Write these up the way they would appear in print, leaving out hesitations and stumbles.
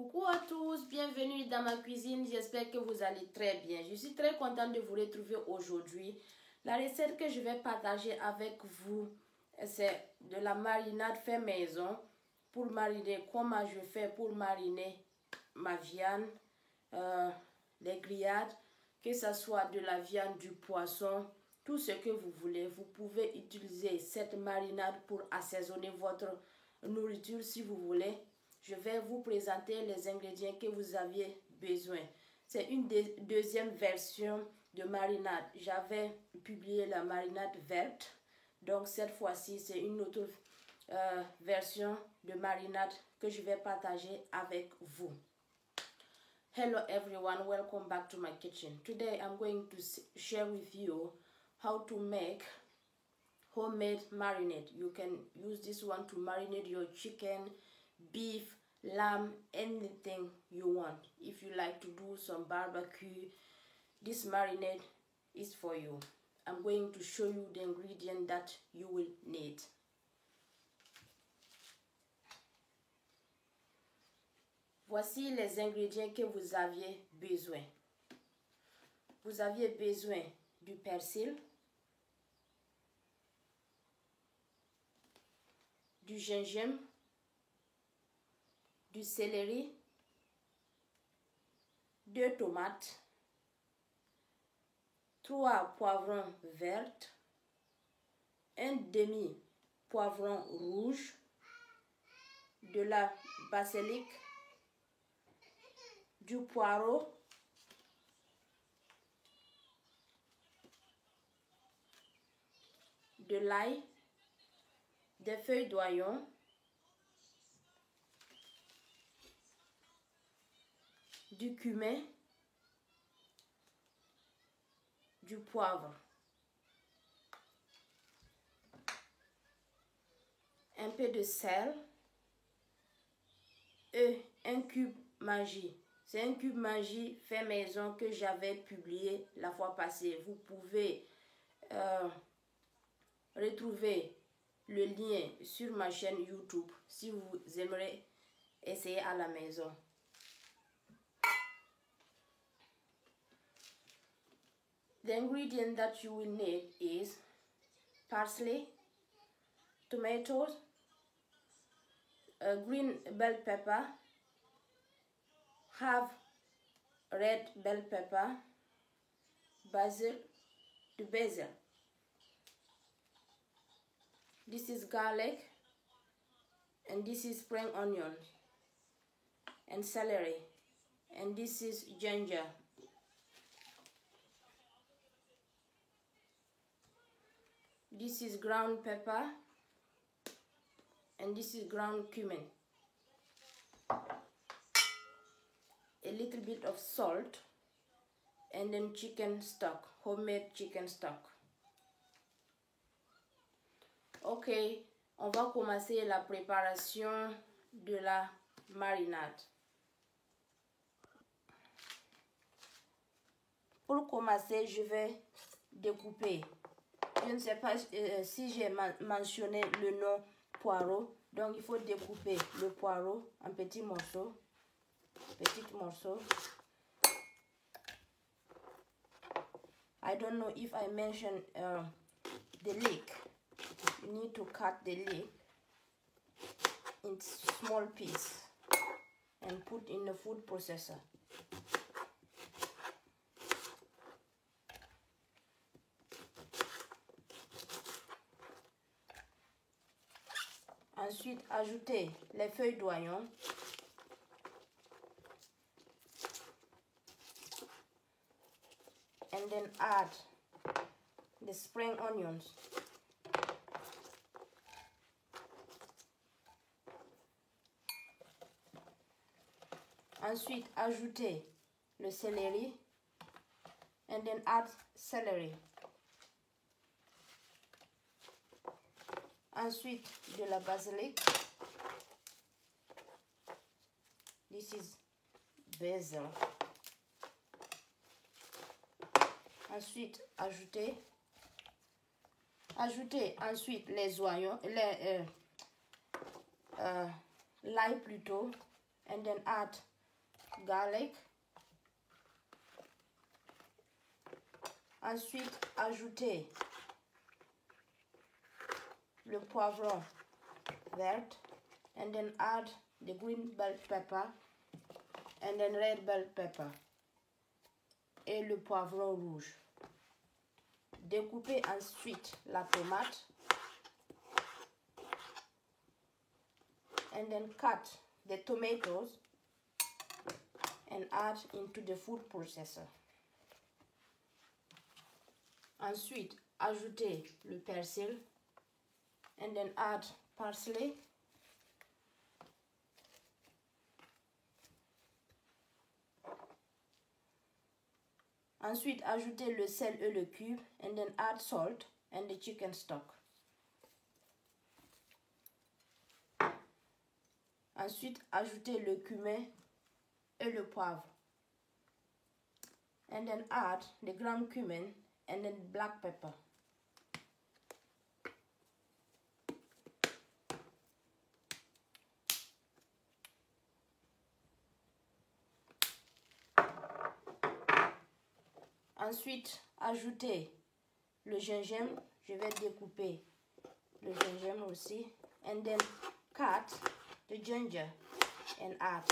Coucou à tous, bienvenue dans ma cuisine, j'espère que vous allez très bien. Je suis très contente de vous retrouver aujourd'hui. La recette que je vais partager avec vous, c'est de la marinade fait maison. Pour mariner, comment je fais pour mariner ma viande, les grillades, que ce soit de la viande, du poisson, tout ce que vous voulez. Vous pouvez utiliser cette marinade pour assaisonner votre nourriture si vous voulez. Je vais vous présenter les ingrédients que vous aviez besoin. C'est une deuxième version de marinade. J'avais publié la marinade verte. Donc cette fois-ci, c'est une autre version de marinade que je vais partager avec vous. Hello everyone, welcome back to my kitchen. Today I'm going to share with you how to make homemade marinade. You can use this one to marinate your chicken, beef, lamb, anything you want. If you like to do some barbecue, this marinade is for you. I'm going to show you the ingredient that you will need. Voici les ingrédients que vous aviez besoin. Vous aviez besoin du persil, du gingembre, du céleri, 2 tomates, 3 poivrons verts, un demi poivron rouge, de la basilic, du poireau, de l'ail, des feuilles d'oignon, du cumin, du poivre, un peu de sel et un cube Maggi. C'est un cube Maggi fait maison que j'avais publié la fois passée. Vous pouvez retrouver le lien sur ma chaîne YouTube si vous aimerez essayer à la maison. The ingredient that you will need is parsley, tomatoes, green bell pepper, half red bell pepper, basil. This is garlic, and this is spring onion, and celery, and this is ginger. This is ground pepper, and this is ground cumin. A little bit of salt, and then chicken stock, homemade chicken stock. Ok, on va commencer la préparation de la marinade. Pour commencer, je vais découper. Je ne sais pas si j'ai mentionné le nom poireau. Donc, il faut découper le poireau en petits morceaux. I don't know if I mentioned the leek. You need to cut the leek in small pieces and put in the food processor. Ensuite, ajoutez les feuilles d'oignon. And then add the spring onions. Ensuite, ajoutez le céleri. And then add celery. Ensuite, de la basilic. This is basil. Ensuite, ajoutez ensuite les oignons, l'ail plutôt, and then add garlic. Ensuite, ajoutez le poivron vert, and then add the green bell pepper, and then red bell pepper, et le poivron rouge. Découpez ensuite la tomate, and then cut the tomatoes and add into the food processor. Ensuite, ajoutez le persil, and then add parsley, ensuite ajoutez le sel et le cube, and then add salt and the chicken stock. Ensuite, ajoutez le cumin et le poivre, and then add the ground cumin and then black pepper. Ensuite, ajoutez le gingembre. Je vais découper le gingembre aussi. And then cut the ginger and add.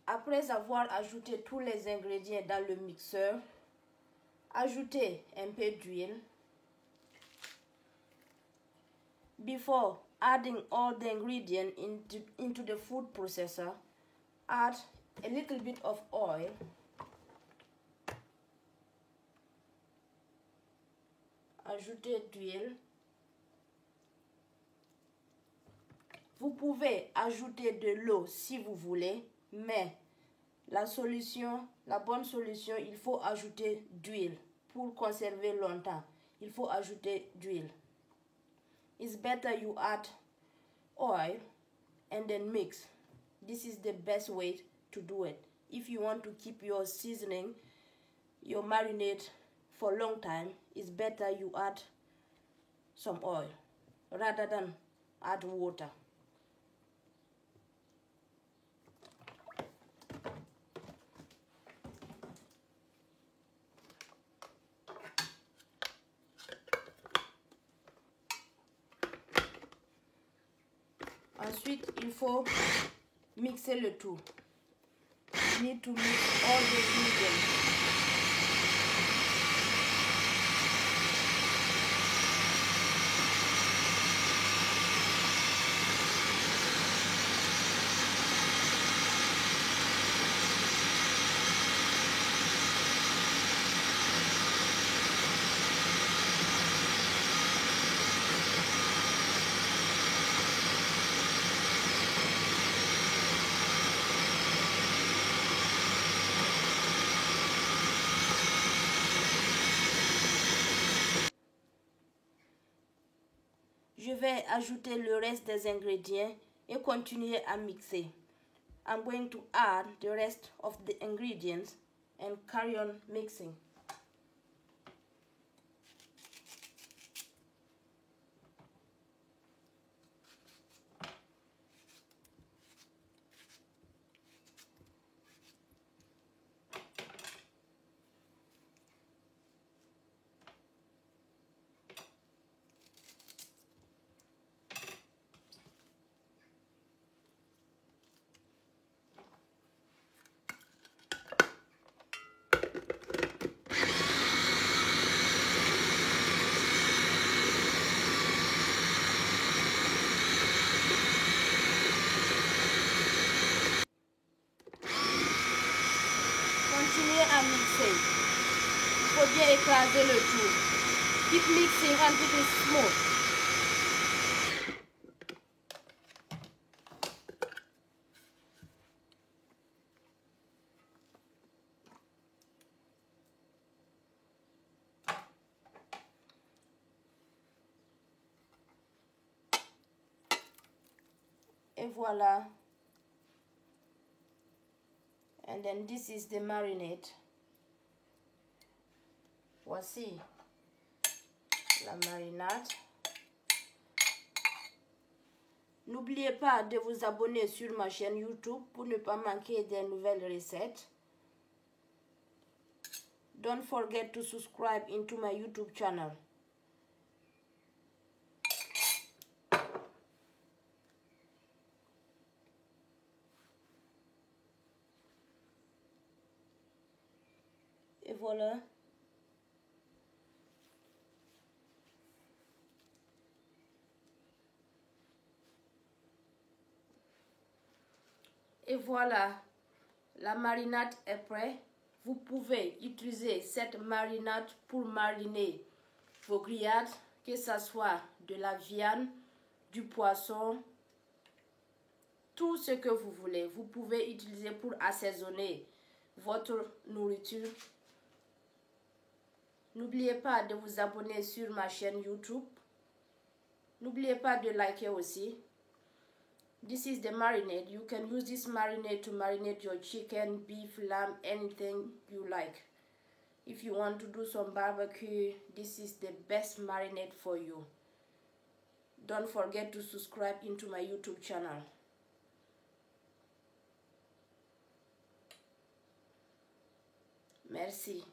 Après avoir ajouté tous les ingrédients dans le mixeur, ajoutez un peu d'huile. Before adding all the ingredients into the food processor, add a little bit of oil. Ajoutez d'huile. Vous pouvez ajouter de l'eau si vous voulez, mais la bonne solution, il faut ajouter d'huile pour conserver longtemps. Il faut ajouter d'huile. It's better you add oil and then mix. This is the best way to do it. If you want to keep your seasoning, your marinade for a long time, it's better you add some oil rather than add water. Ensuite, il faut mixer le tout. You need to mix all the ingredients. Je vais ajouter le reste des ingrédients et continuer à mixer. I'm going to add the rest of the ingredients and carry on mixing. Continuez à mixer. Il faut bien écraser le tout. Keep mixing until it's smooth. Et voilà. And then this is the marinade. Voici la marinade. N'oubliez pas de vous abonner sur ma chaîne YouTube pour ne pas manquer des nouvelles recettes. Don't forget to subscribe into my YouTube channel. Et voilà. Et voilà, la marinade est prête. Vous pouvez utiliser cette marinade pour mariner vos grillades, que ce soit de la viande, du poisson, tout ce que vous voulez. Vous pouvez utiliser pour assaisonner votre nourriture. N'oubliez pas de vous abonner sur ma chaîne YouTube. N'oubliez pas de liker aussi. This is the marinade. You can use this marinade to marinate your chicken, beef, lamb, anything you like. If you want to do some barbecue, this is the best marinade for you. Don't forget to subscribe into my YouTube channel. Merci.